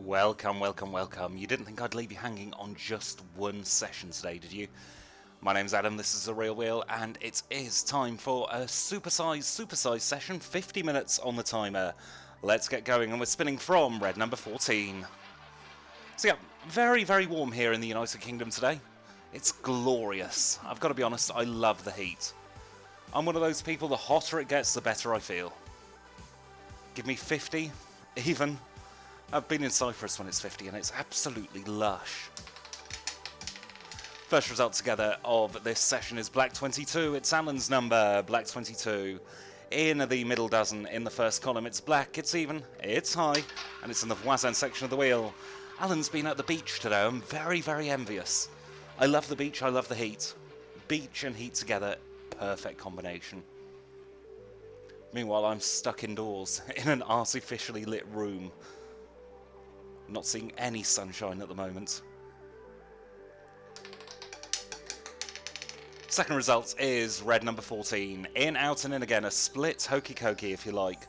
Welcome, welcome, welcome. You didn't think I'd leave you hanging on just one session today, did you? My name's Adam, this is The Real Wheel, and it is time for a supersized session, 50 minutes on the timer. Let's get going, and we're spinning from red number 14. So yeah, very, very warm here in the United Kingdom today. It's glorious. I've got to be honest, I love the heat. I'm one of those people, the hotter it gets, the better I feel. Give me 50, even. I've been in Cyprus when it's 50 and it's absolutely lush. First result together of this session is Black 22. It's Alan's number, Black 22. In the middle dozen, in the first column, it's black, it's even, it's high, and it's in the voisin section of the wheel. Alan's been at the beach today. I'm very, very envious. I love the beach, I love the heat. Beach and heat together, perfect combination. Meanwhile, I'm stuck indoors in an artificially lit room. Not seeing any sunshine at the moment. Second result is red number 14. In, out and in again. A split hokey cokey if you like.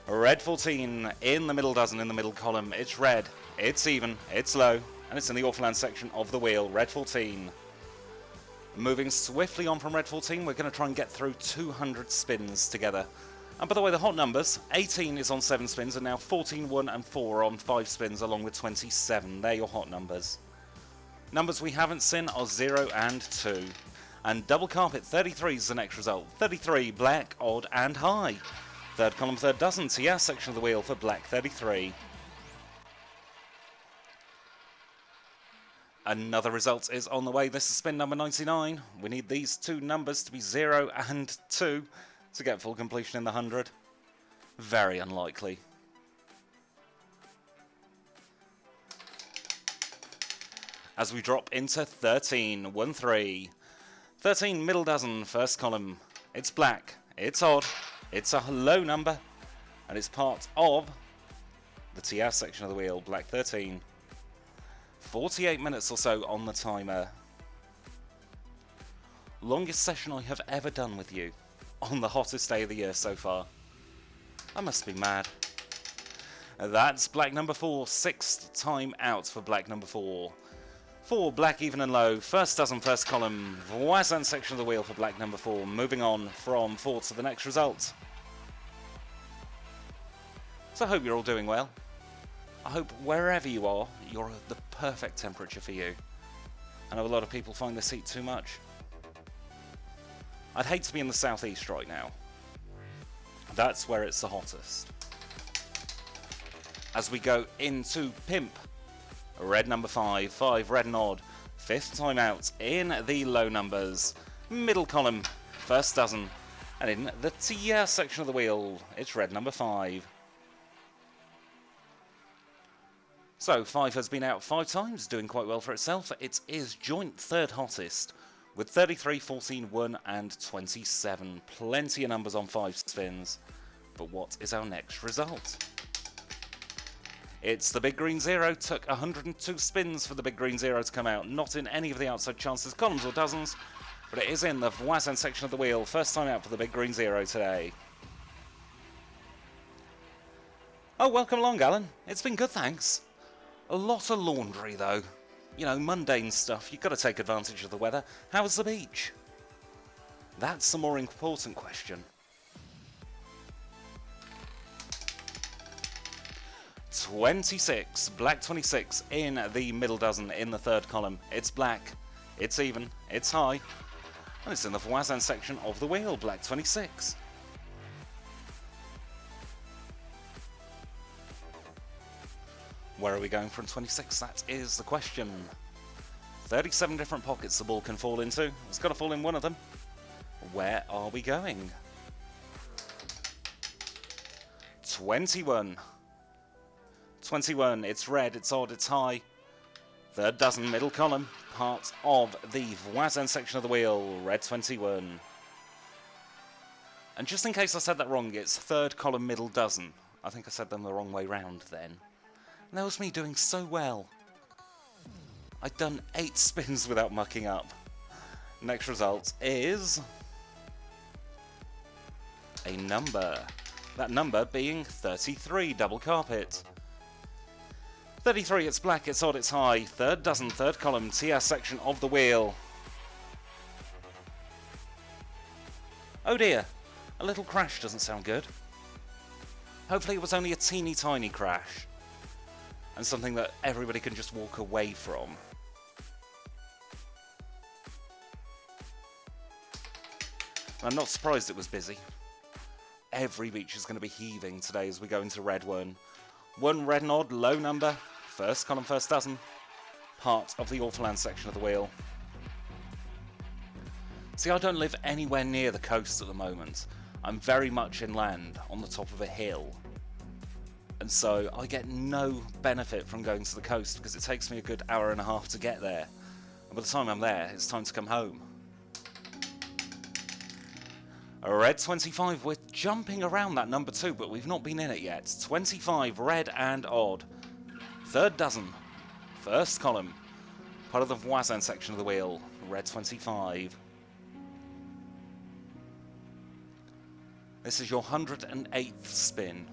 Red 14 in the middle dozen, in the middle column. It's red, it's even, it's low, and it's in the Orphaland section of the wheel. Red 14. Moving swiftly on from red 14, we're going to try and get through 200 spins together. And by the way, the hot numbers, 18 is on 7 spins, and now 14, 1 and 4 are on 5 spins, along with 27. They're your hot numbers. Numbers we haven't seen are 0 and 2. And double carpet, 33 is the next result. 33, black, odd and high. Third column, third dozen, TS section of the wheel for black 33. Another result is on the way. This is spin number 99. We need these two numbers to be 0 and 2. To get full completion in the 100. Very unlikely. As we drop into 13, 1, 3. 13, middle dozen, first column. It's black, it's odd, it's a low number, and it's part of the TS section of the wheel, black 13. 48 minutes or so on the timer. Longest session I have ever done with you. On the hottest day of the year so far. I must be mad. That's black number 4, 6th time out for black number 4. 4, black, even and low, first dozen, first column, voisin section of the wheel for black number 4, moving on from 4 to the next result. So I hope you're all doing well. I hope wherever you are, you're at the perfect temperature for you. I know a lot of people find this heat too much. I'd hate to be in the southeast right now. That's where it's the hottest. As we go into Pimp, red number 5, 5 red and odd, 5th time out in the low numbers, middle column, first dozen, and in the TS section of the wheel, it's red number 5. So 5 has been out 5 times, doing quite well for itself. It is joint third hottest. With 33, 14, 1 and 27. Plenty of numbers on 5 spins. But what is our next result? It's the big green 0. Took 102 spins for the big green 0 to come out. Not in any of the outside chances, columns or dozens. But it is in the voisin section of the wheel. First time out for the big green 0 today. Oh, welcome along, Alan. It's been good, thanks. A lot of laundry, though. You know, mundane stuff. You've got to take advantage of the weather. How was the beach? That's the more important question. 26, black 26 in the middle dozen in the third column. It's black, it's even, it's high, and it's in the voisin section of the wheel, black 26. Where are we going from 26? That is the question. 37 different pockets the ball can fall into. It's got to fall in one of them. Where are we going? 21. 21. It's red, it's odd, it's high. Third dozen, middle column. Part of the voisin section of the wheel. Red 21. And just in case I said that wrong, it's third column, middle dozen. I think I said them the wrong way round then. And that was me doing so well. I'd done 8 spins without mucking up. Next result is a number. That number being 33, double carpet. 33, it's black, it's odd, it's high. Third dozen, third column, TS section of the wheel. Oh dear, a little crash doesn't sound good. Hopefully it was only a teeny tiny crash. And something that everybody can just walk away from. I'm not surprised it was busy. Every beach is going to be heaving today as we go into red one. One red and odd, low number, first column, first dozen, part of the Orphaland section of the wheel. See, I don't live anywhere near the coast at the moment. I'm very much inland, on the top of a hill. And so I get no benefit from going to the coast because it takes me a good hour and a half to get there. And by the time I'm there, it's time to come home. A red 25, we're jumping around that number 2, but we've not been in it yet. 25, red and odd. Third dozen, first column, part of the Voisin section of the wheel, red 25. This is your 108th spin.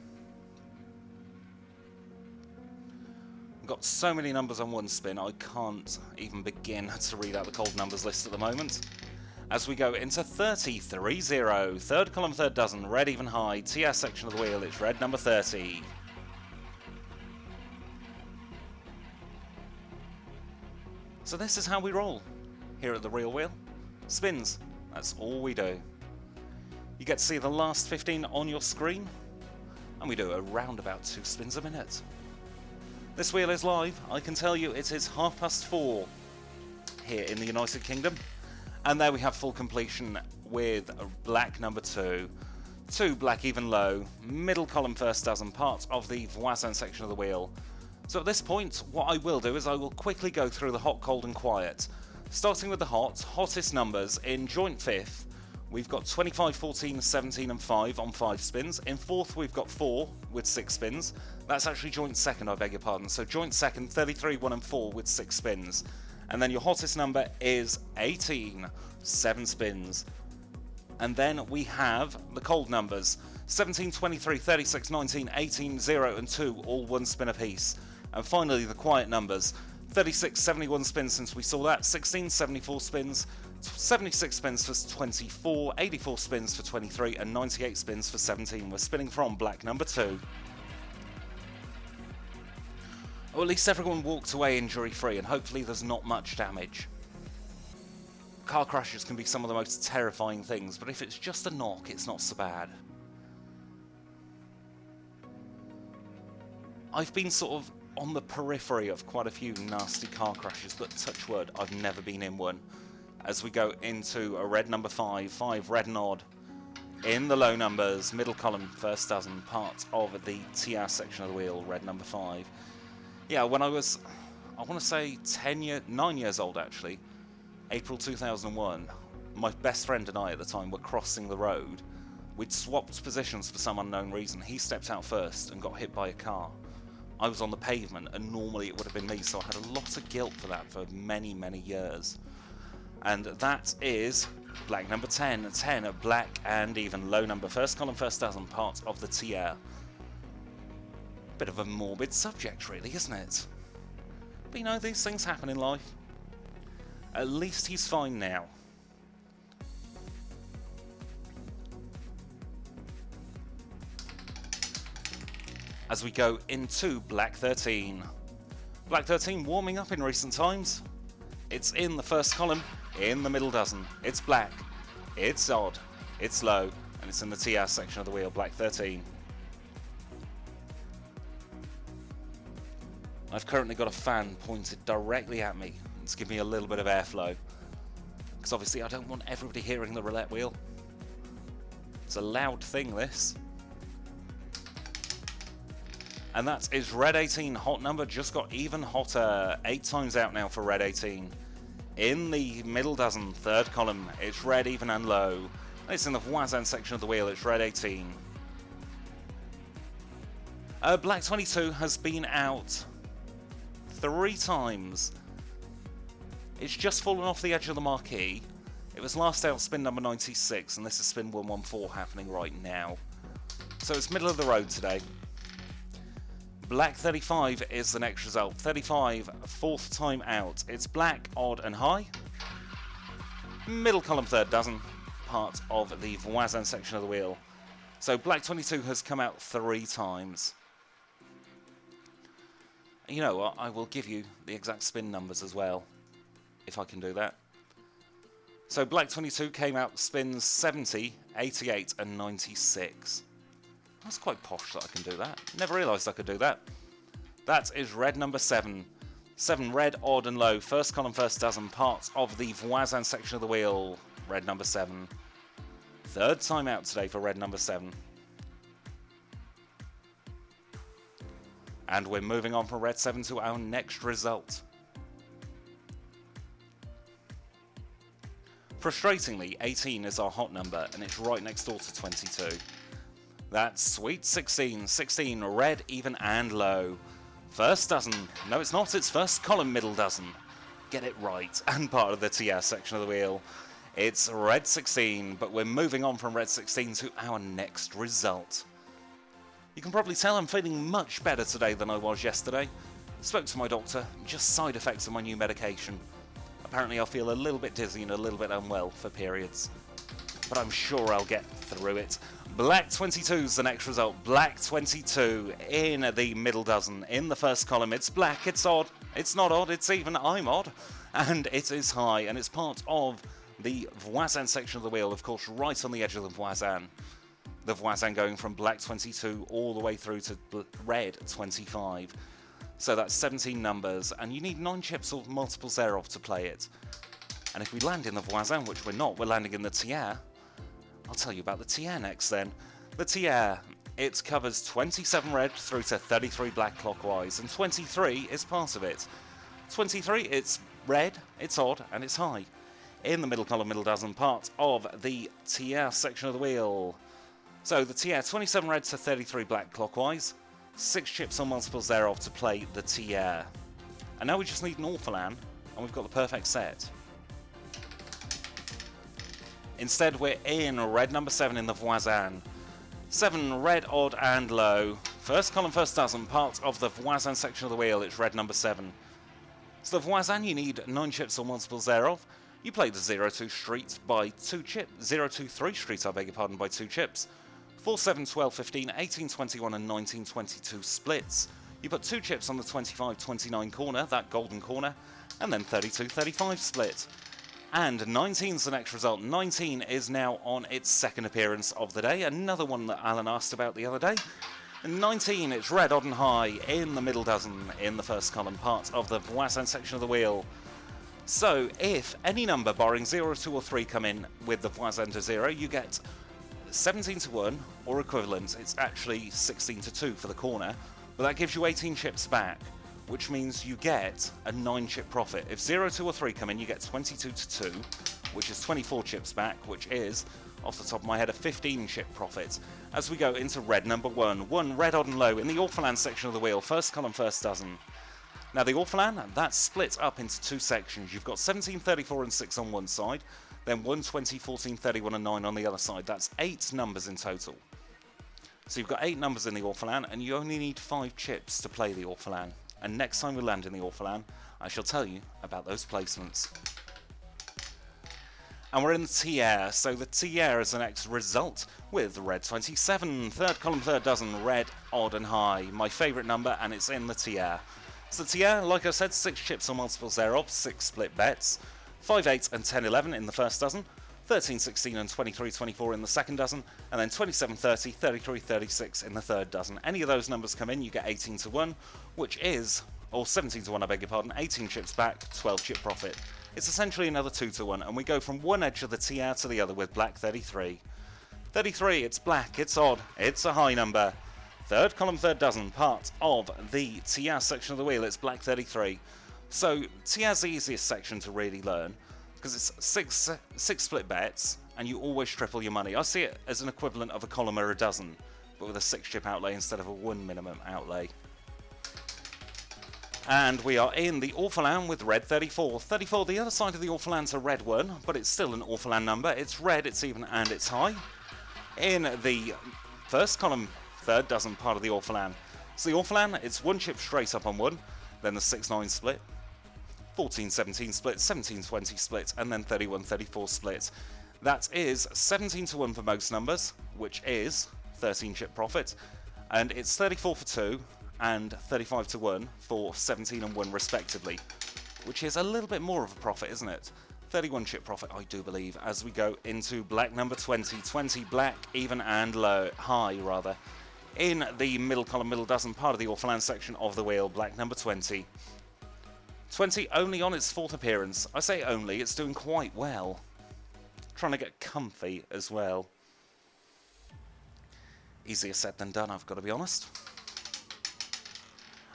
I've got so many numbers on one spin, I can't even begin to read out the cold numbers list at the moment. As we go into 30, 30, third column, third dozen, red even high, TS section of the wheel, it's red number 30. So this is how we roll here at the Real Wheel. Spins, that's all we do. You get to see the last 15 on your screen, and we do around about 2 spins a minute. This wheel is live. I can tell you it is 4:30 here in the United Kingdom. And there we have full completion with black number 2. 2 black even low, middle column first dozen, part of the Voisin section of the wheel. So at this point, what I will do is I will quickly go through the hot, cold and quiet. Starting with the hottest numbers in joint 5th, we've got 25, 14, 17 and 5 on 5 spins. In 4th we've got 4 with 6 spins. That's actually joint 2nd, I beg your pardon. So joint 2nd, 33, 1 and 4 with 6 spins. And then your hottest number is 18, 7 spins. And then we have the cold numbers, 17, 23, 36, 19, 18, 0 and 2, all 1 spin apiece. And finally the quiet numbers, 36, 71 spins since we saw that, 16, 74 spins, 76 spins for 24, 84 spins for 23 and 98 spins for 17. We're spinning from black number 2. Or at least everyone walked away injury-free, and hopefully there's not much damage. Car crashes can be some of the most terrifying things, but if it's just a knock, it's not so bad. I've been sort of on the periphery of quite a few nasty car crashes, but touch wood, I've never been in one. As we go into a red number 5, 5 red and odd. In the low numbers, middle column, first dozen, part of the TR section of the wheel, red number 5. Yeah, when I was, I want to say 9 years old actually, April 2001, my best friend and I at the time were crossing the road. We'd swapped positions for some unknown reason. He stepped out first and got hit by a car. I was on the pavement and normally it would have been me, so I had a lot of guilt for that for many, many years. And that is black number 10, 10 black and even low number, first column, first dozen, part of the TR. Bit of a morbid subject really, isn't it? But you know, these things happen in life. At least he's fine now. As we go into black 13. Black 13 warming up in recent times. It's in the first column, in the middle dozen. It's black, it's odd, it's low, and it's in the TR section of the wheel, black 13. I've currently got a fan pointed directly at me to give me a little bit of airflow, because obviously I don't want everybody hearing the roulette wheel. It's a loud thing, this. And that is red 18, hot number, just got even hotter. 8 times out now for red 18. In the middle dozen, third column, it's red even and low. It's in the Voisin section of the wheel, it's red 18. Black 22 has been out 3 times. It's just fallen off the edge of the marquee. It was last out spin number 96, and this is spin 114 happening right now. So it's middle of the road today. black 35 is the next result. 35, fourth time out. It's black, odd and high. Middle column, third dozen, part of the voisin section of the wheel. So black 22 has come out 3 times. You know what, I will give you the exact spin numbers as well, if I can do that. So black 22 came out spins 70, 88 and 96. That's quite posh that I can do that. Never realised I could do that. That is red number 7. 7 red, odd and low. First column, first dozen, part of the voisin section of the wheel. Red number 7. Third time out today for red number 7. And we're moving on from red 7 to our next result. Frustratingly, 18 is our hot number, and it's right next door to 22. That's sweet 16. 16, red, even, and low. First dozen. No, it's not. It's first column, middle dozen. Get it right. And part of the TS section of the wheel. It's red 16, but we're moving on from red 16 to our next result. You can probably tell I'm feeling much better today than I was yesterday. Spoke to my doctor, just side effects of my new medication. Apparently I'll feel a little bit dizzy and a little bit unwell for periods. But I'm sure I'll get through it. Black 22 is the next result. Black 22 in the middle dozen. In the first column, it's black, it's odd. It's not odd, it's even, I'm odd. And it is high, and it's part of the voisin section of the wheel, of course, right on the edge of the voisin. The voisin going from black 22 all the way through to red 25. So that's 17 numbers, and you need 9 chips or multiples thereof to play it. And if we land in the voisin, which we're not, we're landing in the tiers. I'll tell you about the tiers next then. The tiers, it covers 27 red through to 33 black clockwise, and 23 is part of it. 23, it's red, it's odd, and it's high. In the middle column, middle dozen, part of the tiers section of the wheel. So the tiers, 27 red to 33 black clockwise, 6 chips or multiples thereof to play the tiers. And now we just need an orphelan, and we've got the perfect set. Instead, we're in red number 7 in the voisin. 7 red, odd and low. First column, first dozen, part of the voisin section of the wheel. It's red number 7. So the voisin, you need 9 chips or multiples thereof. You play the 0-2 street by 2 chips. 0-2-3 street, I beg your pardon, by 2 chips. 4, 7, 12, 15, 18, 21 and 19, 22 splits. You put 2 chips on the 25, 29 corner, that golden corner, and then 32, 35 split. And 19 is the next result. 19 is now on its second appearance of the day. Another one that Alan asked about the other day. 19, it's red, odd and high in the middle dozen in the first column, part of the voisin section of the wheel. So if any number barring 0, 2 or 3 come in with the voisin to 0, you get 17 to 1 or equivalent. It's actually 16 to 2 for the corner, but that gives you 18 chips back, which means you get a 9 chip profit. If 0, 2 or 3 come in, you get 22 to 2, which is 24 chips back, which is, off the top of my head, a 15 chip profit. As we go into red number 1. 1 red, odd and low in the orphelan section of the wheel. First column, first dozen. Now the orphelan, that's split up into 2 sections. You've got 17, 34 and 6 on one side, then 1, 20, 14, 31 and 9 on the other side. That's 8 numbers in total. So you've got 8 numbers in the orphelan, and you only need 5 chips to play the orphelan. And next time we land in the orphelan, I shall tell you about those placements. And we're in the tiers, so the tiers is the next result with red 27. Third column, third dozen, red, odd and high. My favourite number, and it's in the tiers. So the tiers, like I said, 6 chips or multiples thereof, 6 split bets. 5, 8 and 10, 11 in the first dozen. 13, 16 and 23, 24 in the second dozen. And then 27, 30, 33, 36 in the third dozen. Any of those numbers come in, you get 18 to 1, which is, or 17 to 1, I beg your pardon, 18 chips back, 12 chip profit. It's essentially another 2 to 1, and we go from one edge of the tiers to the other with black 33. 33, it's black, it's odd, it's a high number. Third column, third dozen, part of the tiers section of the wheel, it's black 33. So, tiers is the easiest section to really learn, because it's 6 split bets, and you always triple your money. I see it as an equivalent of a column or a dozen, but with a 6 chip outlay instead of a 1 minimum outlay. And we are in the orphelan with red 34. 34, the other side of the orphelan's a red one, but it's still an orphelan number. It's red, it's even, and it's high. In the first column, third dozen, part of the orphelan. So the Orphalan, it's 1 chip straight up on 1, then the 6-9 split, 14-17 split, 17-20 split, and then 31-34 split. That is 17-1 for most numbers, which is 13 chip profit, and it's 34 for 2 and 35-1 for 17 and 1 respectively, which is a little bit more of a profit, isn't it? 31 chip profit, I do believe, as we go into black number 20. 20 black, even and low, high rather. In the middle column, middle dozen, part of the Orphalan section of the wheel, black number 20. 20 only on its 4th appearance. I say only, it's doing quite well. Trying to get comfy as well. Easier said than done, I've got to be honest.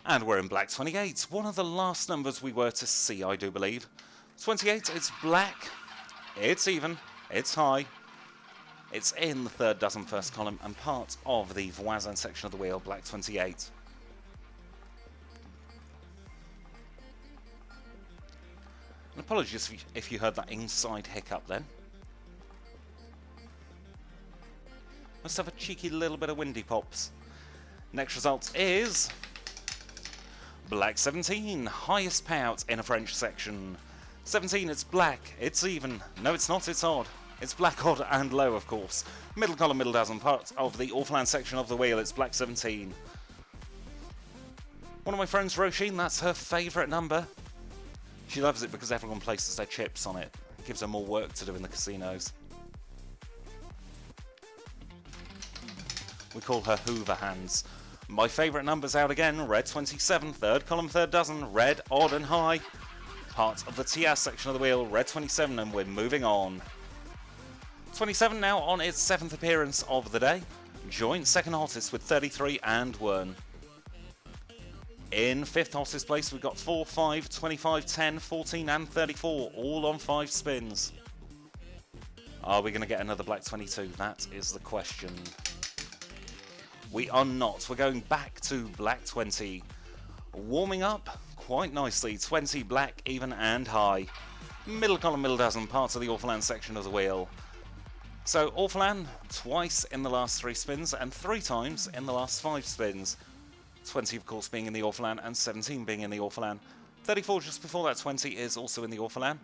And we're in black 28, one of the last numbers we were to see, I do believe. 28, it's black, it's even, it's high. It's in the 3rd dozen, 1st column, and part of the Voisin section of the wheel, black 28. And apologies if you heard that inside hiccup then. Must have a cheeky little bit of windy pops. Next result is black 17, highest payout in a French section. 17, it's black, it's even. No, it's not, it's odd. It's black, odd, and low, of course. Middle column, middle dozen, part of the Orphalan section of the wheel, it's black 17. One of my friends, Roisin, that's her favourite number. She loves it because everyone places their chips on it. It gives her more work to do in the casinos. We call her Hoover Hands. My favourite number's out again, red 27, 3rd column, 3rd dozen, red, odd, and high. Part of the TS section of the wheel, red 27, and we're moving on. 27 now on its 7th appearance of the day. Joint 2nd hottest with 33 and 1. In 5th hottest place we've got 4, 5, 25, 10, 14 and 34, all on 5 spins. Are we going to get another black 22? That is the question. We are not. We're going back to black 20. Warming up quite nicely. 20 black, even and high. Middle column, middle dozen, parts of the Orphalan section of the wheel. So Orphalan twice in the last 3 spins and 3 times in the last 5 spins. 20 of course being in the Orphalan and 17 being in the Orphalan. 34 just before that 20 is also in the Orphalan.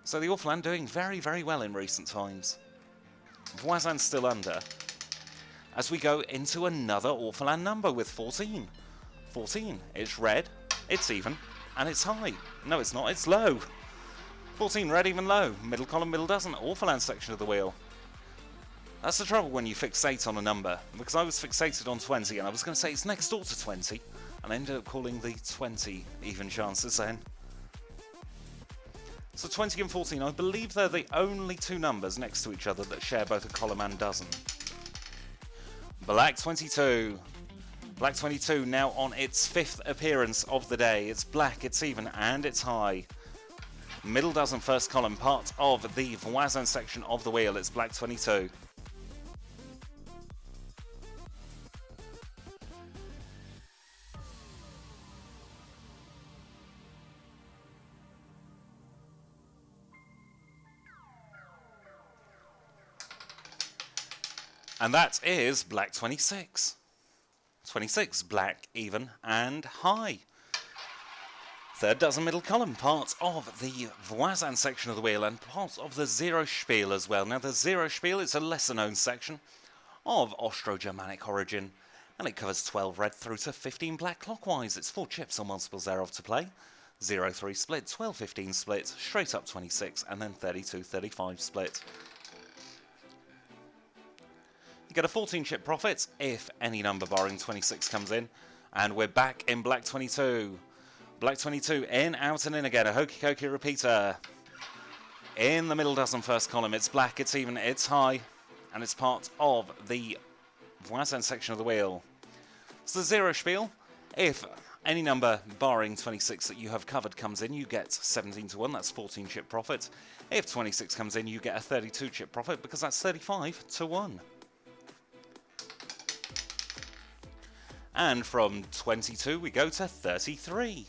So the Orphalan doing very, very well in recent times. Voisin's still under. As we go into another Orphalan number with 14. 14, it's red, it's even, and it's high. No, it's not, it's low. 14, red, even, low. Middle column, middle dozen, Orphalan section of the wheel. That's the trouble when you fixate on a number, because I was fixated on 20 and I was going to say it's next door to 20, and I ended up calling the 20 even chances then. So 20 and 14, I believe they're the only 2 numbers next to each other that share both a column and dozen. Black 22. Black 22 now on its 5th appearance of the day. It's black, it's even, and it's high. Middle dozen, 1st column, part of the Voisin section of the wheel. It's black 22. And that is black 26. 26, black, even, and high. 3rd dozen, middle column, part of the Voisin section of the wheel and part of the Zero Spiel as well. Now, the Zero Spiel is a lesser-known section of Austro-Germanic origin, and it covers 12 red through to 15 black clockwise. It's 4 chips or multiples thereof to play. 0-3 split, 12-15 split, straight up 26, and then 32-35 split. You get a 14-chip profit if any number barring 26 comes in. And we're back in black 22. Black 22 in, out and in again. A hokey cokey repeater. In the middle dozen, 1st column. It's black, it's even, it's high. And it's part of the Voisin section of the wheel. So the Zero Spiel. If any number barring 26 that you have covered comes in, you get 17-1. That's 14-chip profit. If 26 comes in, you get a 32-chip profit because that's 35-1. And from 22 we go to 33.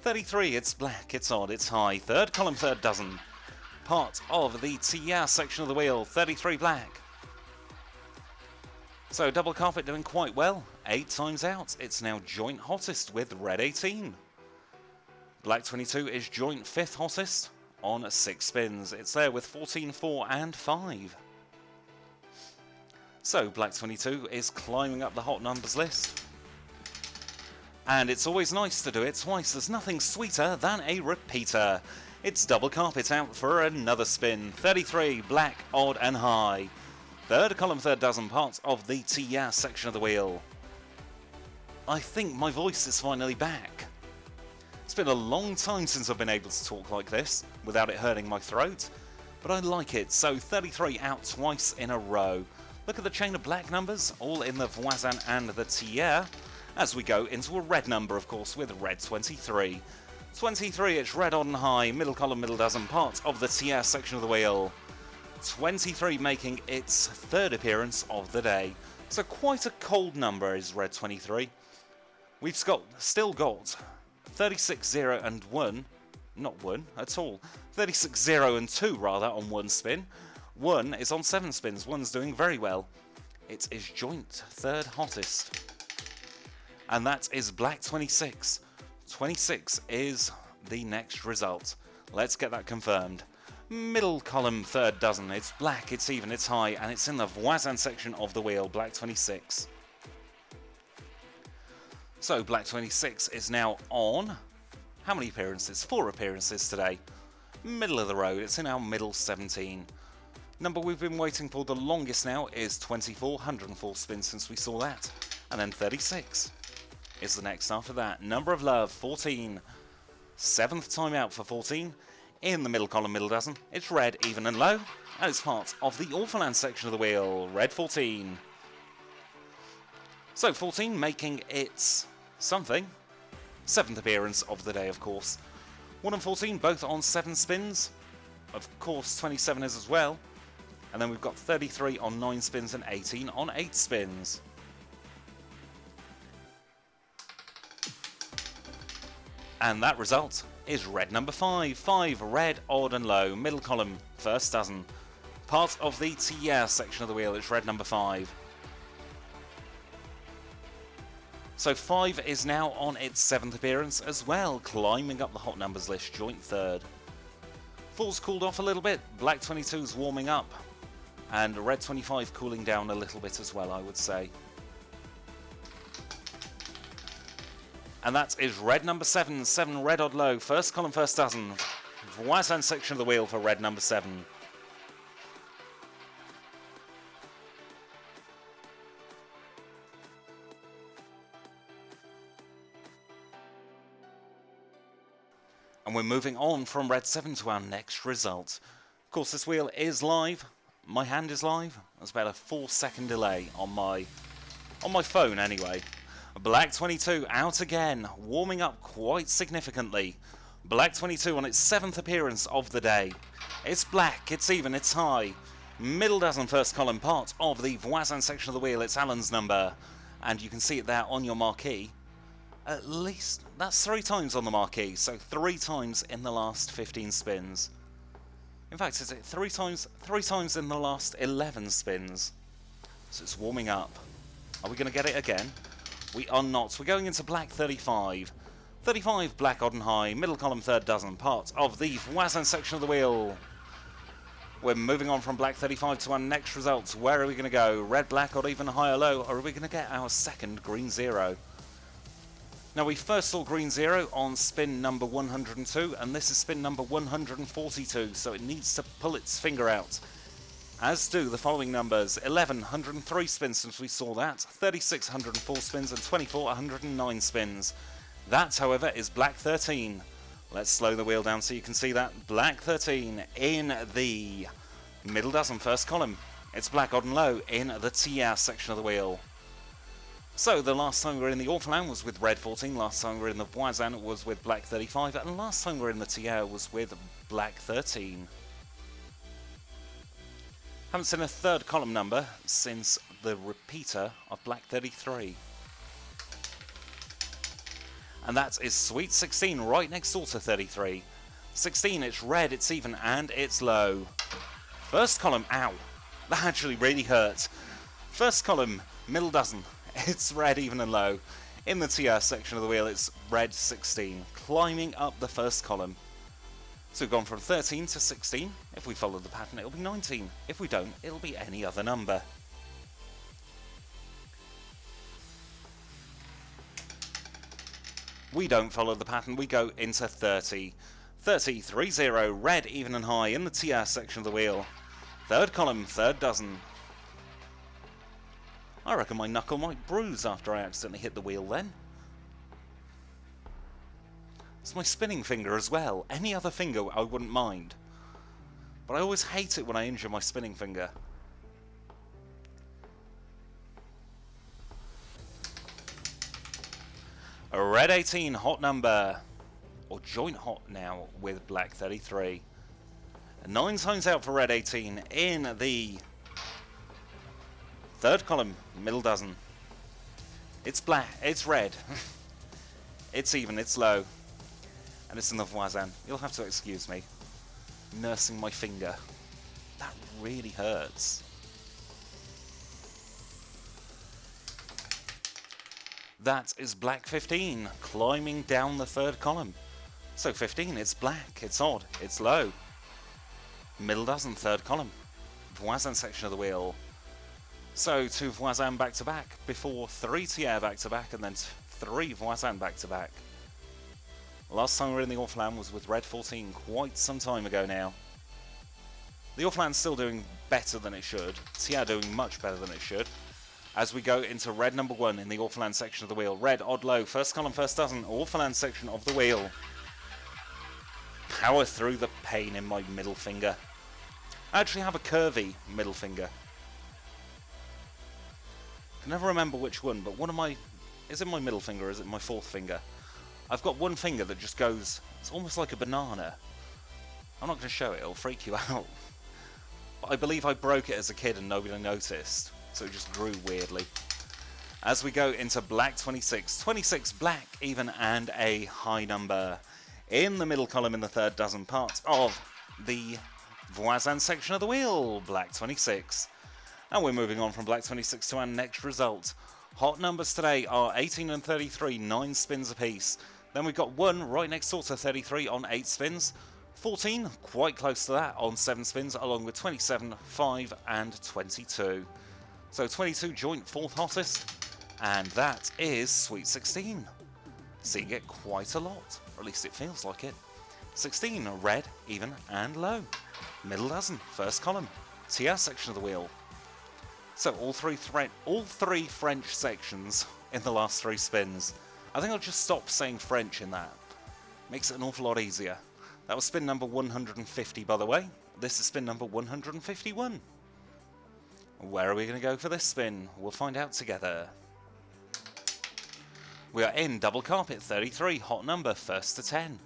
33, it's black, it's odd, it's high. 3rd column, 3rd dozen. Part of the TR section of the wheel. 33 black. So double carpet doing quite well. 8 times out. It's now joint hottest with red 18. Black 22 is joint 5th hottest on 6 spins. It's there with 14, 4 and 5. So Black 22 is climbing up the hot numbers list. And it's always nice to do it twice. There's nothing sweeter than a repeater. It's double carpet out for another spin. 33, black, odd and high. Third column, third dozen, parts of the TIA section of the wheel. I think my voice is finally back. It's been a long time since I've been able to talk like this without it hurting my throat, but I like it. So 33 out twice in a row. Look at the chain of black numbers, all in the Voisin and the TIA, as we go into a red number, of course, with red 23. 23, it's red on high, middle column, middle dozen, parts of the TIA section of the wheel. 23 making its third appearance of the day. So quite a cold number is red 23. We've still got 36, 0 and 1, not 1 at all, 36, 0 and 2 rather on one spin. 1 is on 7 spins, 1's doing very well. It is joint third hottest. And that is black 26. 26 is the next result. Let's get that confirmed. Middle column, third dozen. It's black, it's even, it's high, and it's in the Voisin section of the wheel, black 26. So black 26 is now on. How many appearances? 4 appearances today. Middle of the road, it's in our middle 17. Number we've been waiting for the longest now is 24, 104 spins since we saw that. And then 36 is the next after that. Number of love, 14. 7th time out for 14. In the middle column, middle dozen, it's red, even and low, and it's part of the Orphaland section of the wheel, red 14. So 14 making its something. 7th appearance of the day, of course. 1 and 14 both on 7 spins. Of course, 27 is as well. And then we've got 33 on 9 spins and 18 on 8 spins. And that result is red number 5. 5, red, odd and low, middle column, first dozen. Part of the TIA section of the wheel, it's red number 5. So 5 is now on its 7th appearance as well, climbing up the hot numbers list, joint third. 4's cooled off a little bit, black 22's warming up, and red 25 cooling down a little bit as well, I would say. And that is red number 7, 7 red odd low, first column, first dozen. Voisin section of the wheel for red number 7. And we're moving on from red 7 to our next result. Of course, this wheel is live. My hand is live. There's about a 4-second delay on my phone anyway. Black 22 out again, warming up quite significantly. Black 22 on its 7th appearance of the day. It's black, it's even, it's high. Middle dozen, first column, part of the Voisin section of the wheel. It's Alan's number. And you can see it there on your marquee. At least, that's 3 times on the marquee. So 3 times in the last 15 spins. In fact, is it 3 times? 3 times in the last 11 spins. So it's warming up. Are we going to get it again? We are not. We're going into black 35. 35, black, odd and high, middle column, third dozen, part of the Voisin section of the wheel. We're moving on from black 35 to our next results. Where are we going to go? Red, black, odd, even, high or low? Or are we going to get our second green 0? Now, we first saw green 0 on spin number 102, and this is spin number 142, so it needs to pull its finger out. As do the following numbers: 11, 103 spins since we saw that, 36, 104 spins, and 24, 109 spins. That, however, is black 13. Let's slow the wheel down so you can see that. Black 13 in the middle dozen, first column. It's black, odd and low in the TIA section of the wheel. So the last time we were in the Orphaland was with red 14, last time we were in the Voisin was with black 35, and last time we were in the TIA was with black 13. Haven't seen a third column number since the repeater of black 33. And that is sweet 16, right next door to 33. 16, it's red, it's even, and it's low. First column, ow, that actually really hurt. First column, middle dozen, it's red, even and low. In the TR section of the wheel, it's red 16, climbing up the first column. So we've gone from 13 to 16. If we follow the pattern, it'll be 19. If we don't, it'll be any other number. We don't follow the pattern, we go into 30. 30, 30, red, even and high in the TR section of the wheel. Third column, third dozen. I reckon my knuckle might bruise after I accidentally hit the wheel then. It's my spinning finger as well. Any other finger I wouldn't mind. But I always hate it when I injure my spinning finger. A red 18, hot number. Or joint hot now with black 33. 9 times out for red 18 in the third column, middle dozen. It's black, it's red. It's even, it's low. And it's in the voisin. You'll have to excuse me. Nursing my finger. That really hurts. That is black 15, climbing down the third column. So 15, it's black, it's odd, it's low. Middle dozen, third column. Voisin section of the wheel. So 2 voisin back to back, before 3 tiers back to back, and then 3 voisin back to back. Last time we were in the Orphelan was with red 14, quite some time ago now. The Orphelan's still doing better than it should, tiers doing much better than it should. As we go into red number 1 in the Orphelan section of the wheel. Red, odd, low, first column, first dozen, Orphelan section of the wheel. Power through the pain in my middle finger. I actually have a curvy middle finger. I can never remember which one, but one of my... Is it my middle finger or is it my fourth finger? I've got one finger that just goes... It's almost like a banana. I'm not going to show it, it'll freak you out. But I believe I broke it as a kid and nobody noticed. So it just grew weirdly. As we go into black 26. 26, black, even, and a high number. In the middle column in the third dozen, part of the voisin section of the wheel, black 26. And we're moving on from black 26 to our next result. Hot numbers today are 18 and 33, 9 spins apiece. Then we've got 1 right next door to 33 on 8 spins. 14, quite close to that, on 7 spins, along with 27, 5, and 22. So 22 joint 4th hottest, and that is Sweet 16. Seeing it quite a lot, or at least it feels like it. 16, red, even, and low. Middle dozen, first column, TR section of the wheel. So all three French sections in the last 3 spins. I think I'll just stop saying French in that. Makes it an awful lot easier. That was spin number 150, by the way. This is spin number 151. Where are we going to go for this spin? We'll find out together. We are in double carpet, 33, hot number, first to 10.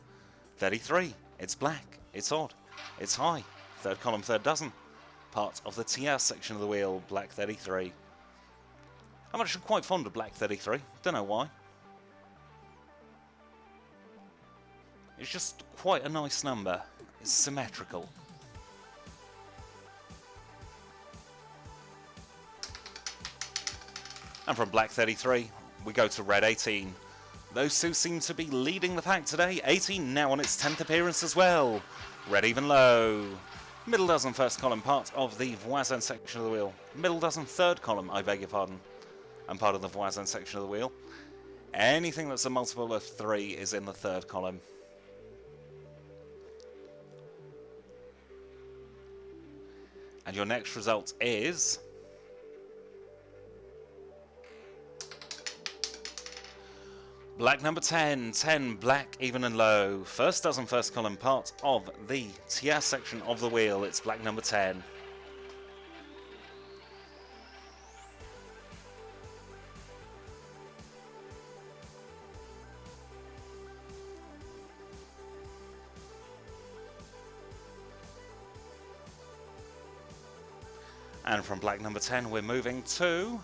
33, it's black, it's odd, it's high, third column, third dozen. Part of the TR section of the wheel, black 33. I'm actually quite fond of black 33, don't know why. It's just quite a nice number, it's symmetrical. And from black 33, we go to red 18. Those two seem to be leading the pack today. 18 now on its 10th appearance as well. Red even low. Middle dozen first column, part of the voisin section of the wheel. Middle dozen third column, I beg your pardon. And part of the voisin section of the wheel. Anything that's a multiple of 3 is in the third column. And your next result is... black number 10, 10, black, even and low. First dozen, first column, part of the TR section of the wheel. It's black number 10. And from black number 10, we're moving to...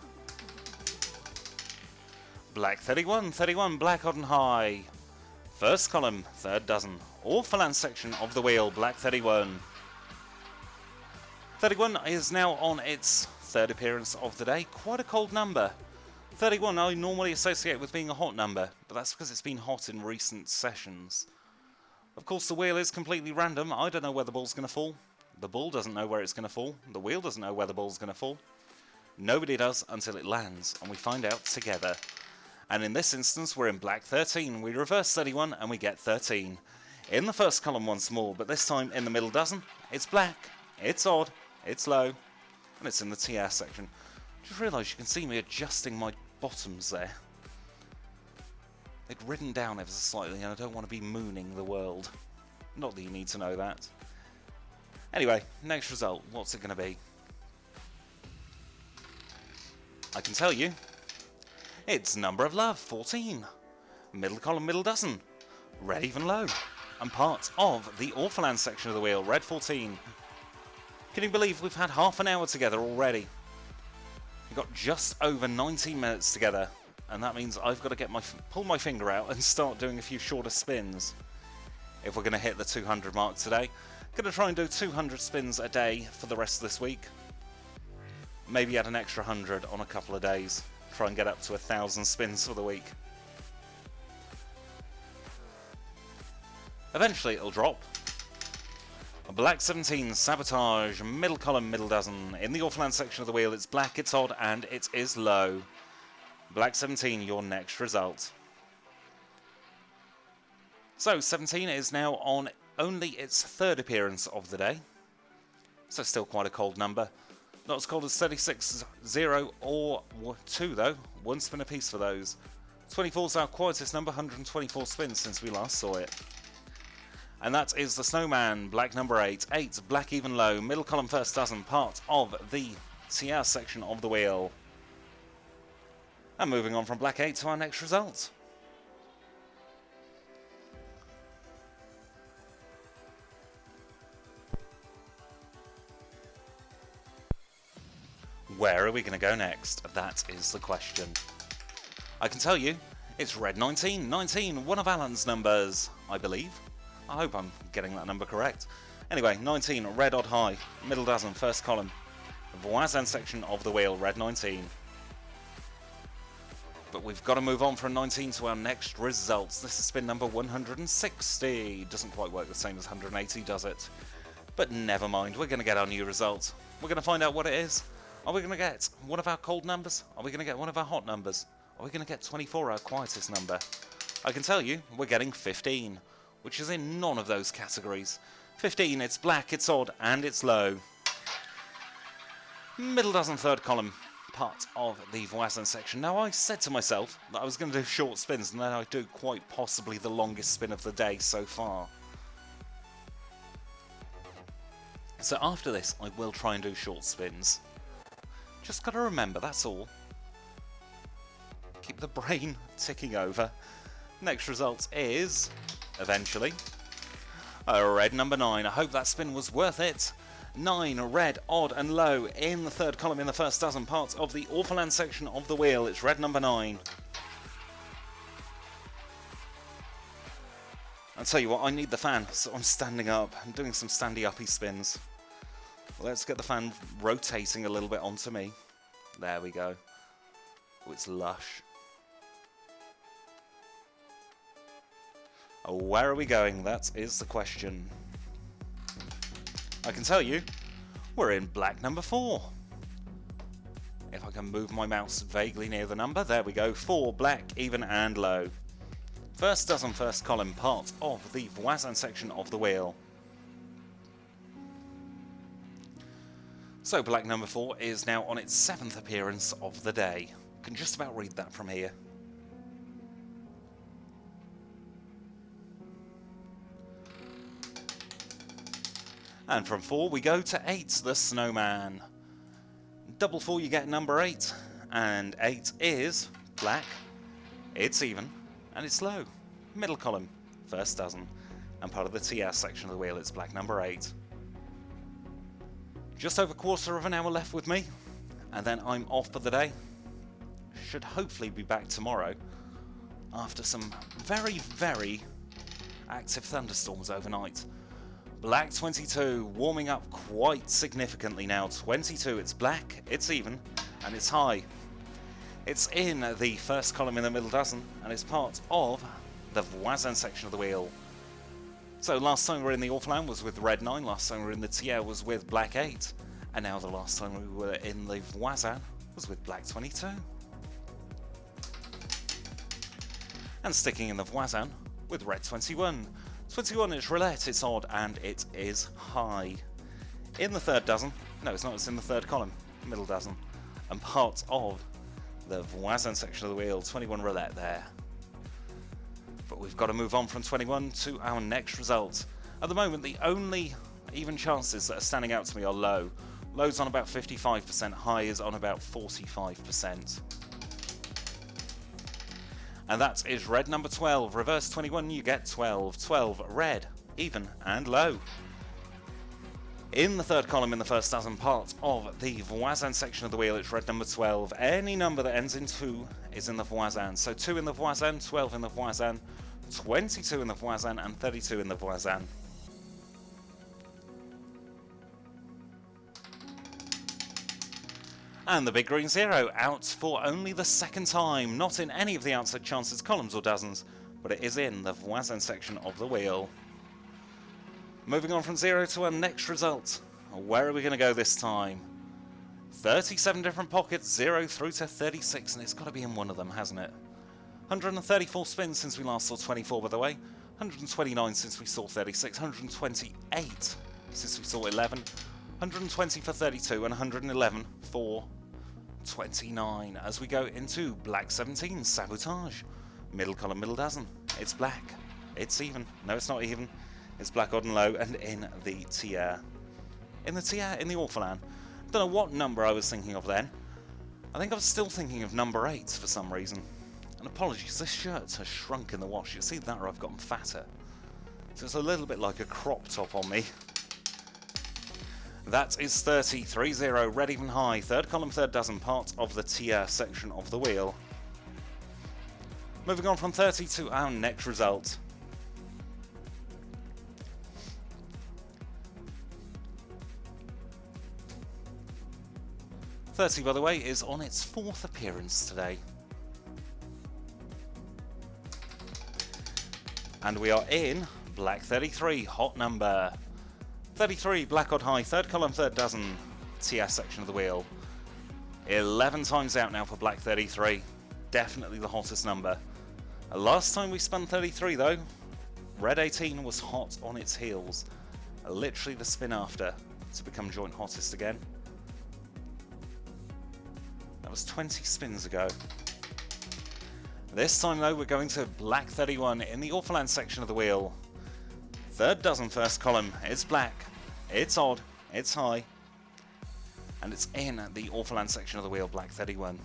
black 31, 31, black odd and high. First column, third dozen. Orphelan section of the wheel, black 31. 31 is now on its third appearance of the day. Quite a cold number. 31 I normally associate with being a hot number, but that's because it's been hot in recent sessions. Of course, the wheel is completely random. I don't know where the ball's going to fall. The ball doesn't know where it's going to fall. The wheel doesn't know where the ball's going to fall. Nobody does until it lands, and we find out together. And in this instance, we're in black 13. We reverse 31, and we get 13. In the first column once more, but this time in the middle dozen. It's black, it's odd, it's low, and it's in the TR section. Just realised you can see me adjusting my bottoms there. They'd ridden down ever so slightly, and I don't want to be mooning the world. Not that you need to know that. Anyway, next result, what's it going to be? I can tell you, it's number of love, 14. Middle column, middle dozen. Red even low. And part of the Orphaland section of the wheel, red 14. Can you believe we've had half an hour together already? We've got just over 19 minutes together, and that means I've got to pull my finger out and start doing a few shorter spins. If we're going to hit the 200 mark today, going to try and do 200 spins a day for the rest of this week. Maybe add an extra 100 on a couple of days. Try and get up to 1,000 spins for the week. Eventually it'll drop. A black 17, sabotage, middle column, middle dozen. In the Orphaland section of the wheel, it's black, it's odd, and it is low. Black 17, your next result. So 17 is now on only its third appearance of the day. So still quite a cold number. Not as cold as 36, 0 or 2 though. One spin apiece for those. 24 is our quietest number, 124 spins since we last saw it. And that is the Snowman, black number 8. 8, black even low, middle column first dozen, part of the TR section of the wheel. And moving on from black 8 to our next result. Where are we going to go next? That is the question. I can tell you, it's red 19. 19, one of Alan's numbers, I believe. I hope I'm getting that number correct. Anyway, 19, red odd high, middle dozen, first column. Voisin section of the wheel, red 19. But we've got to move on from 19 to our next results. This is spin number 160. Doesn't quite work the same as 180, does it? But never mind, we're going to get our new result. We're going to find out what it is. Are we going to get one of our cold numbers? Are we going to get one of our hot numbers? Are we going to get 24, our quietest number? I can tell you, we're getting 15, which is in none of those categories. 15, it's black, it's odd, and it's low. Middle dozen, third column, part of the Voisin section. Now, I said to myself that I was going to do short spins, and then I'd do quite possibly the longest spin of the day so far. So after this, I will try and do short spins. Just got to remember, that's all. Keep the brain ticking over. Next result is, eventually, a red number 9. I hope that spin was worth it. 9, red, odd and low in the third column in the first dozen, parts of the Orphaland section of the wheel. It's red number 9. I'll tell you what, I need the fan, so I'm standing up. I'm doing some standy-uppy spins. Let's get the fan rotating a little bit onto me. There we go. Oh, it's lush. Oh, where are we going? That is the question. I can tell you, we're in black number 4. If I can move my mouse vaguely near the number, there we go. 4, black, even and low. First dozen, first column, part of the Voisin section of the wheel. So black number 4 is now on its 7th appearance of the day. Can just about read that from here. And from 4 we go to 8, the Snowman. Double 4 you get number 8, and 8 is black, it's even, and it's low. Middle column, first dozen, and part of the TS section of the wheel, it's black number 8. Just over a quarter of an hour left with me, and then I'm off for the day. Should hopefully be back tomorrow after some very, very active thunderstorms overnight. Black 22, warming up quite significantly now. 22, it's black, it's even, and it's high. It's in the first column in the middle dozen, and it's part of the voisin section of the wheel. So last time we were in the Orphelan was with red 9, last time we were in the tiers was with black 8, and now the last time we were in the voisin was with black 22. And sticking in the voisin with red 21. 21 is roulette, it's odd, and it is high. In the third dozen, no it's not, it's in the third column, middle dozen, and part of the voisin section of the wheel, 21 roulette there. But we've got to move on from 21 to our next result. At the moment, the only even chances that are standing out to me are low. Low's on about 55%, high is on about 45%. And that is red number 12. Reverse 21, you get 12. 12, red, even, and low. In the third column in the first dozen, part of the voisin section of the wheel, it's red number 12. Any number that ends in 2 is in the voisin. So 2 in the voisin, 12 in the voisin, 22 in the voisin, and 32 in the voisin. And the big green 0 out for only the second time, not in any of the outside chances, columns or dozens, but it is in the voisin section of the wheel. Moving on from 0 to our next result. Where are we going to go this time? 37 different pockets, 0 through to 36, and it's got to be in one of them, hasn't it? 134 spins since we last saw 24, by the way. 129 since we saw 36, 128 since we saw 11, 120 for 32, and 111 for 29. As we go into black 17, sabotage. Middle column, middle dozen. It's black. It's even. No, it's not even. It's black, odd and low, and in the tiers. In the tiers, in the Orphelan. Don't know what number I was thinking of then. I think I was still thinking of number 8 for some reason. And apologies, this shirt has shrunk in the wash. You see that, or I've gotten fatter. So it's a little bit like a crop top on me. That is 30, 3-0, red even high. Third column, third dozen, part of the tiers section of the wheel. Moving on from 30 to our next result. $30, by the way, is on its 4th appearance today. And we are in black 33, hot number. 33, black odd high, third column, third dozen, tiers section of the wheel. 11 times out now for black 33. Definitely the hottest number. Last time we spun 33 though, red 18 was hot on its heels. Literally the spin after to become joint hottest again. That was 20 spins ago. This time though, we're going to black 31 in the Orphelan section of the wheel. Third dozen, first column. It's black, it's odd, it's high, and it's in the Orphelan section of the wheel, black 31.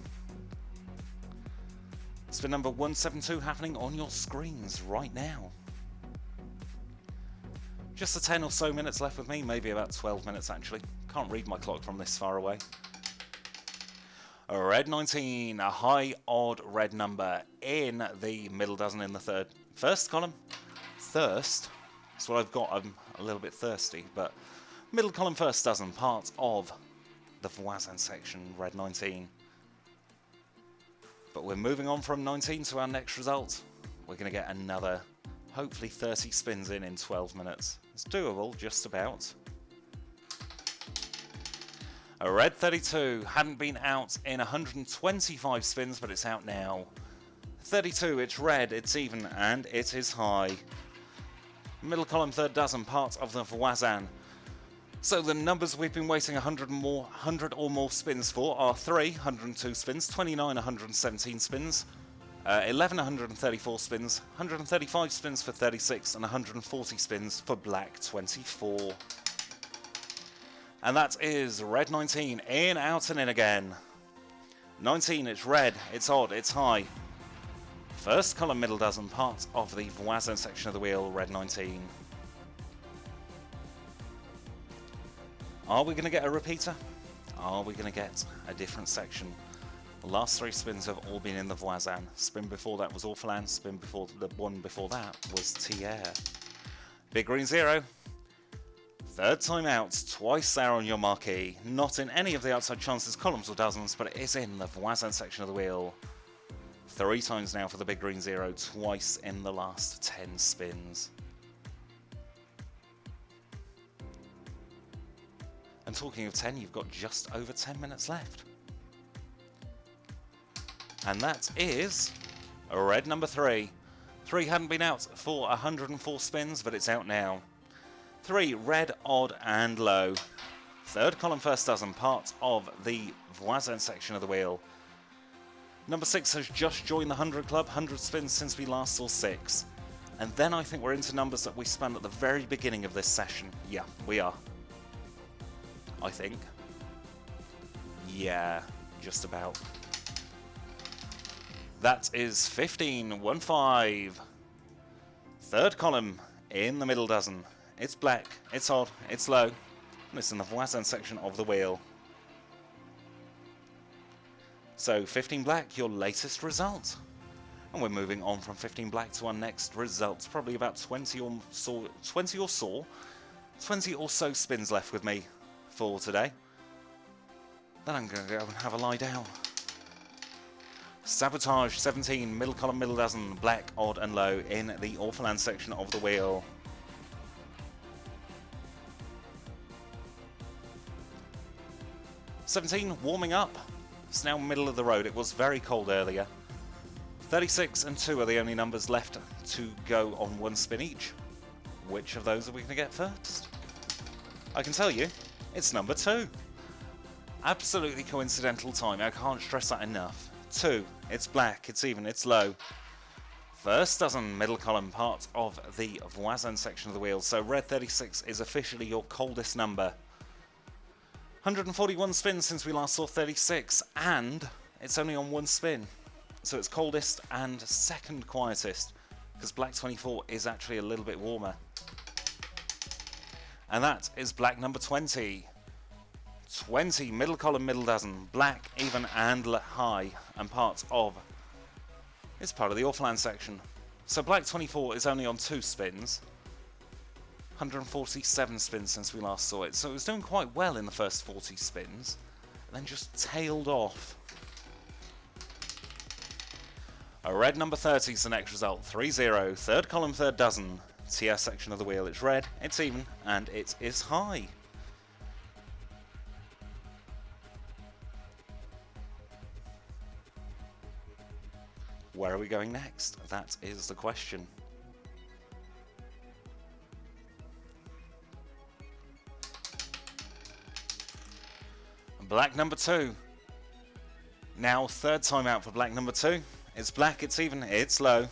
Spin number 172 happening on your screens right now. Just a 10 or so minutes left with me, maybe about 12 minutes actually. Can't read my clock from this far away. A red 19, a high odd red number in the middle dozen in the first column. Thirst. That's what I've got. I'm a little bit thirsty, but middle column, first dozen, part of the voisin section, red 19. But we're moving on from 19 to our next result. We're going to get another, hopefully 30 spins in 12 minutes. It's doable, just about. A red 32, hadn't been out in 125 spins, but it's out now. 32, it's red, it's even, and it is high. Middle column, third dozen, part of the voisin. So the numbers we've been waiting 100 or more spins for are 3, 102 spins, 29, 117 spins, 11, 134 spins, 135 spins for 36, and 140 spins for black 24. And that is red 19, in, out, and in again. 19, it's red, it's odd, it's high. First column, middle dozen, part of the voisin section of the wheel, red 19. Are we going to get a repeater? Are we going to get a different section? The last 3 spins have all been in the voisin. Spin before that was Orphelan, spin before the one before that was tiers. Big green 0. Third time out, twice there on your marquee. Not in any of the outside chances, columns or dozens, but it is in the Voisin section of the wheel. 3 times now for the big green 0, twice in the last 10 spins. And talking of 10, you've got just over 10 minutes left. And that is red number 3. 3 hadn't been out for 104 spins, but it's out now. 3, red, odd and low. Third column, first dozen, part of the Voisin section of the wheel. Number 6 has just joined the 100 club, 100 spins since we last saw 6. And then I think we're into numbers that we spun at the very beginning of this session. Yeah, we are. I think. Yeah, just about. That is 15, 1-5. Third column in the middle dozen. It's black, it's odd, it's low, and it's in the Voisin section of the wheel. So 15 black, your latest result. And we're moving on from 15 black to our next result. Probably about 20 or so spins left with me for today. Then I'm going to go and have a lie down. Sabotage, 17, middle column, middle dozen, black, odd and low in the Orphaland section of the wheel. $17, warming up. It's now middle of the road. It was very cold earlier. 36 and 2 are the only numbers left to go on one spin each. Which of those are we going to get first? I can tell you, it's number 2. Absolutely coincidental timing. I can't stress that enough. 2, it's black, it's even, it's low. First dozen, middle column, part of the Voisin section of the wheel. So red 36 is officially your coldest number. 141 spins since we last saw 36, and it's only on one spin. So it's coldest and second quietest, because black 24 is actually a little bit warmer. And that is black number 20. 20, middle column, middle dozen, black, even and high, and part of the Orphaland section. So black 24 is only on 2 spins. 147 spins since we last saw it, so it was doing quite well in the first 40 spins, and then just tailed off. A red number 30 is the next result, 3-0, third column, third dozen, TS section of the wheel. It's red, it's even, and it is high. Where are we going next? That is the question. Black number 2. Now third time out for black number 2. It's black, it's even, it's low.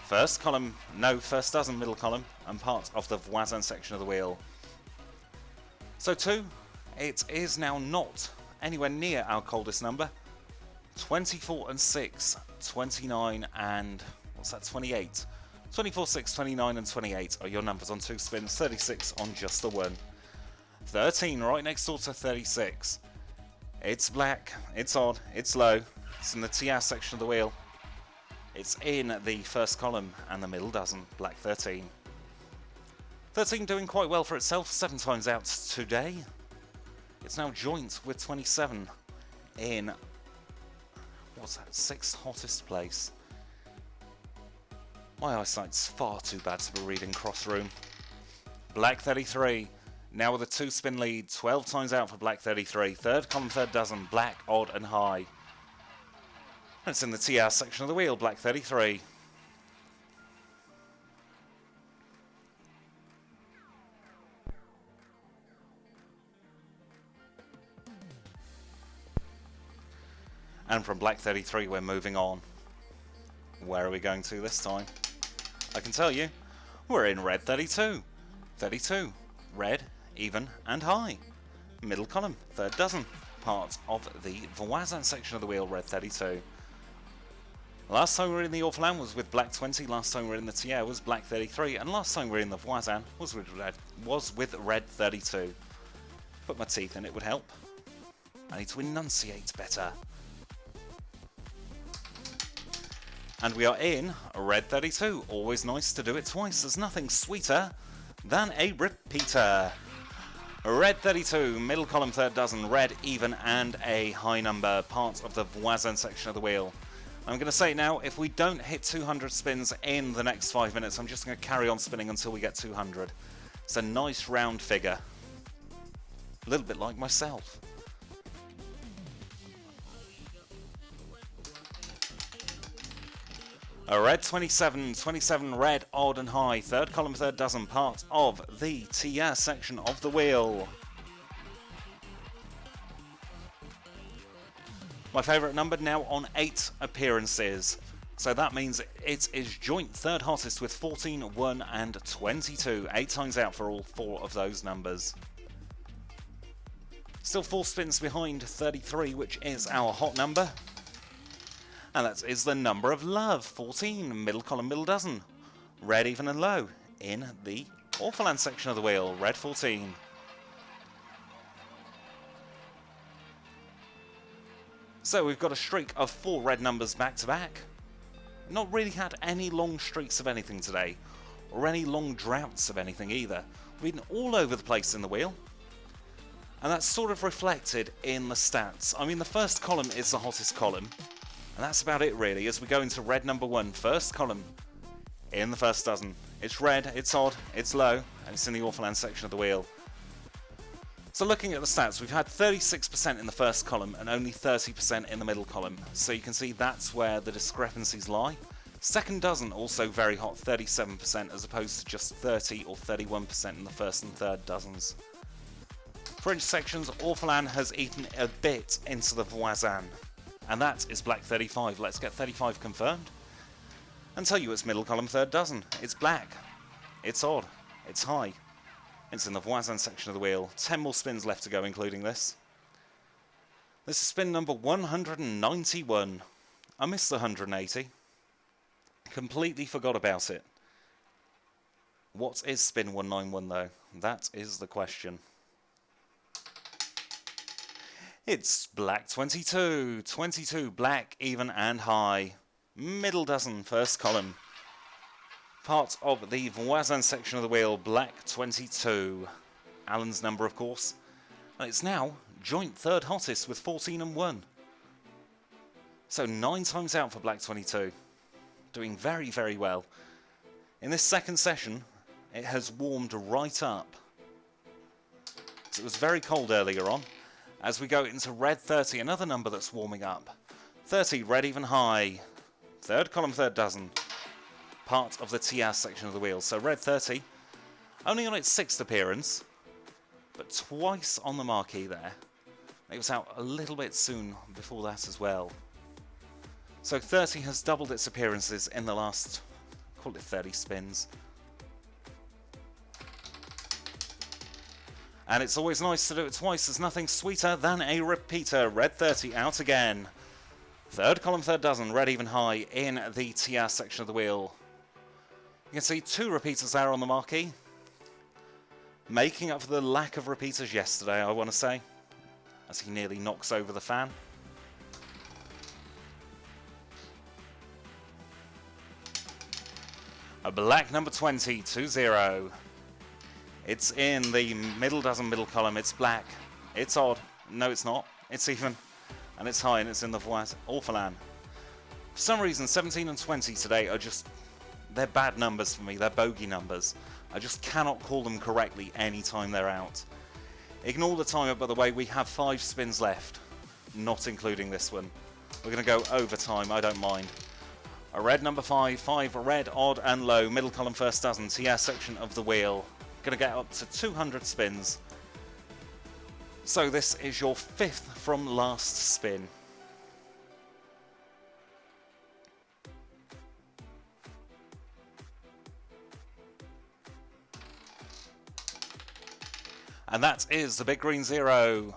First column, no, first dozen, middle column, and part of the Voisin section of the wheel. So 2, it is now not anywhere near our coldest number. 24 and 6, 29 and, what's that, 28. 24, 6, 29 and 28 are your numbers on 2 spins, 36 on just the 1. 13 right next door to 36. It's black, it's odd, it's low. It's in the TS section of the wheel. It's in the first column and the middle dozen, black 13. 13 doing quite well for itself, 7 times out today. It's now joint with 27 in, what's that, 6th hottest place. My eyesight's far too bad to be reading crossroom. Black 33. Now with a 2 spin lead, 12 times out for black 33. Third column, third dozen, black, odd and high. And it's in the TR section of the wheel, black 33. And from black 33 we're moving on. Where are we going to this time? I can tell you, we're in red 32. 32, red, even and high. Middle column, third dozen, part of the Voisin section of the wheel, red 32. Last time we were in the Orphaland was with black 20, last time we were in the Tier was black 33, and last time we were in the Voisin was with red 32. Put my teeth in, it would help. I need to enunciate better. And we are in red 32. Always nice to do it twice. There's nothing sweeter than a repeater. Red 32, middle column third dozen, red even and a high number, part of the voisin section of the wheel. I'm going to say now, if we don't hit 200 spins in the next 5 minutes, I'm just going to carry on spinning until we get 200. It's a nice round figure. A little bit like myself. A red 27, 27 red, odd and high, third column, third dozen, part of the TS section of the wheel. My favourite number now on 8 appearances. So that means it is joint third hottest with 14, 1 and 22. 8 times out for all 4 of those numbers. Still 4 spins behind 33, which is our hot number. And that is the number of love, 14, middle column, middle dozen. Red, even and low in the Orphaland section of the wheel, red 14. So we've got a streak of 4 red numbers back to back. Not really had any long streaks of anything today, or any long droughts of anything either. We've been all over the place in the wheel. And that's sort of reflected in the stats. I mean, the first column is the hottest column. And that's about it really, as we go into red number 1, first column in the first dozen. It's red, it's odd, it's low, and it's in the Orphaland section of the wheel. So looking at the stats, we've had 36% in the first column and only 30% in the middle column. So you can see that's where the discrepancies lie. Second dozen also very hot, 37% as opposed to just 30 or 31% in the first and third dozens. For inch sections, Orphaland has eaten a bit into the voisin. And that is black 35. Let's get 35 confirmed. And tell you it's middle column third dozen. It's black. It's odd. It's high. It's in the voisin section of the wheel. 10 more spins left to go, including this. This is spin number 191. I missed the 180. Completely forgot about it. What is spin 191 though? That is the question. It's black 22, 22 black, even and high. Middle dozen, first column. Part of the voisin section of the wheel, black 22. Alan's number, of course. And it's now joint third hottest with 14 and 1. So 9 times out for black 22. Doing very, very well. In this second session, it has warmed right up. So it was very cold earlier on. As we go into red 30, another number that's warming up. 30, red even high. Third column, third dozen. Part of the TS section of the wheel. So red 30, only on its 6th appearance, but twice on the marquee there. It was out a little bit soon before that as well. So 30 has doubled its appearances in the last, call it 30 spins. And it's always nice to do it twice. There's nothing sweeter than a repeater. Red 30 out again. Third column, third dozen, red even high in the TS section of the wheel. You can see 2 repeaters there on the marquee. Making up for the lack of repeaters yesterday, I want to say. As he nearly knocks over the fan. A black number 20, 2-0. It's in the middle dozen, middle column. It's black. It's odd. No, it's not. It's even. And it's high, and it's in the Orphaland. For some reason, 17 and 20 today are just... They're bad numbers for me. They're bogey numbers. I just cannot call them correctly any time they're out. Ignore the timer, by the way. We have 5 spins left. Not including this one. We're going to go overtime. I don't mind. A red number 5. 5 red, odd and low. Middle column, first dozen. TS section of the wheel. Going to get up to 200 spins. So this is your 5th from last spin. And that is the big green 0.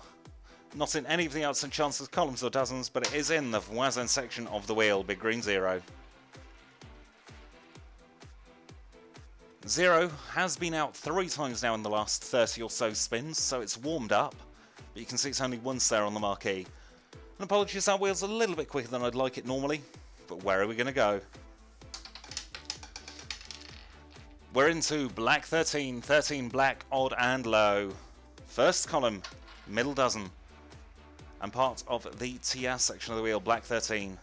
Not in any of the outs and chances, columns or dozens, but it is in the voisin section of the wheel, big green 0. 0 has been out 3 times now in the last 30 or so spins, so it's warmed up. But you can see it's only once there on the marquee. And apologies, our wheel's a little bit quicker than I'd like it normally, but where are we going to go? We're into black 13, 13 black, odd and low. First column, middle dozen. And part of the TS section of the wheel, black 13.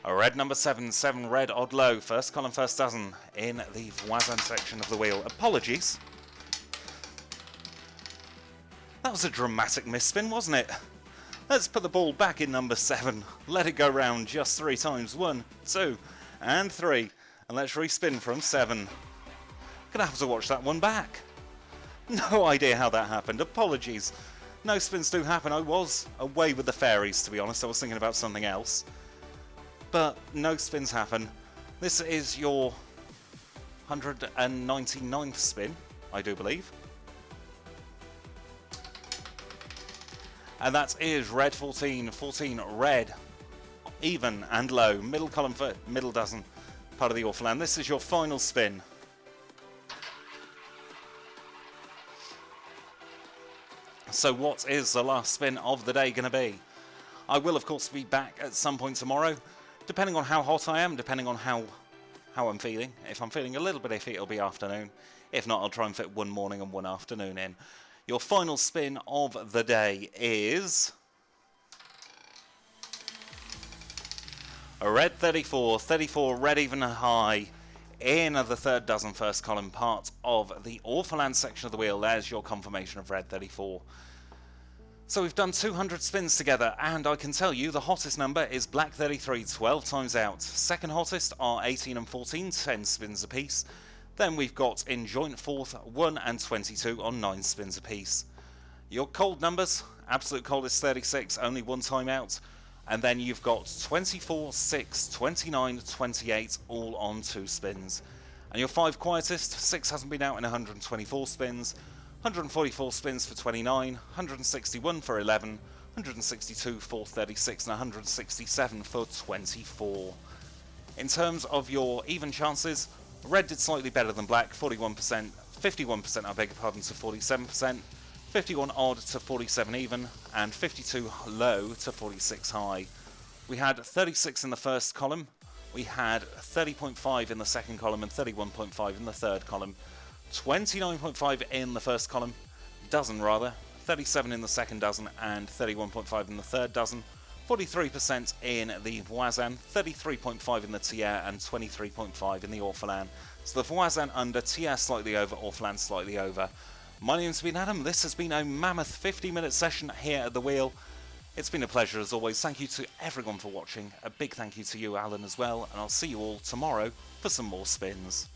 A red number 7, 7 red, odd low. First column, first dozen in the Voisin section of the wheel. Apologies. That was a dramatic misspin, wasn't it? Let's put the ball back in number 7. Let it go round just 3 times. 1, 2, and 3. And let's respin from 7. Gonna have to watch that one back. No idea how that happened. Apologies. No spins do happen. I was away with the fairies, to be honest. I was thinking about something else. But no spins happen. This is your 199th spin, I do believe. And that is red 14, 14 red, even and low, middle column for middle dozen, part of the Orphaland. This is your final spin. So what is the last spin of the day going to be? I will of course be back at some point tomorrow, depending on how hot I am, depending on how I'm feeling. If I'm feeling a little bit iffy, it'll be afternoon. If not, I'll try and fit one morning and one afternoon in. Your final spin of the day is a red 34, 34 red even high in the third dozen, first column, part of the Orphaland section of the wheel. There's your confirmation of red 34. So we've done 200 spins together, and I can tell you the hottest number is black 33, 12 times out. Second hottest are 18 and 14, 10 spins apiece. Then we've got in joint fourth 1 and 22 on 9 spins apiece. Your cold numbers, absolute coldest 36, only 1 time out. And then you've got 24, 6, 29, 28, all on 2 spins. And your 5 quietest, 6 hasn't been out in 124 spins. 144 spins for 29, 161 for 11, 162 for 36, and 167 for 24. In terms of your even chances, red did slightly better than black, 41%, 51% I beg your pardon, to 47%, 51 odd to 47 even, and 52 low to 46 high. We had 36 in the first column, we had 30.5 in the second column, and 31.5 in the third column. 29.5 in the first column, dozen rather, 37 in the second dozen, and 31.5 in the third dozen, 43% in the Voisin, 33.5 in the Tiers, and 23.5 in the Orphaland. So the Voisin under, Tiers slightly over, Orphaland slightly over. My name's been Adam, this has been a mammoth 50-minute session here at the wheel. It's been a pleasure as always. Thank you to everyone for watching, a big thank you to you Alan as well, and I'll see you all tomorrow for some more spins.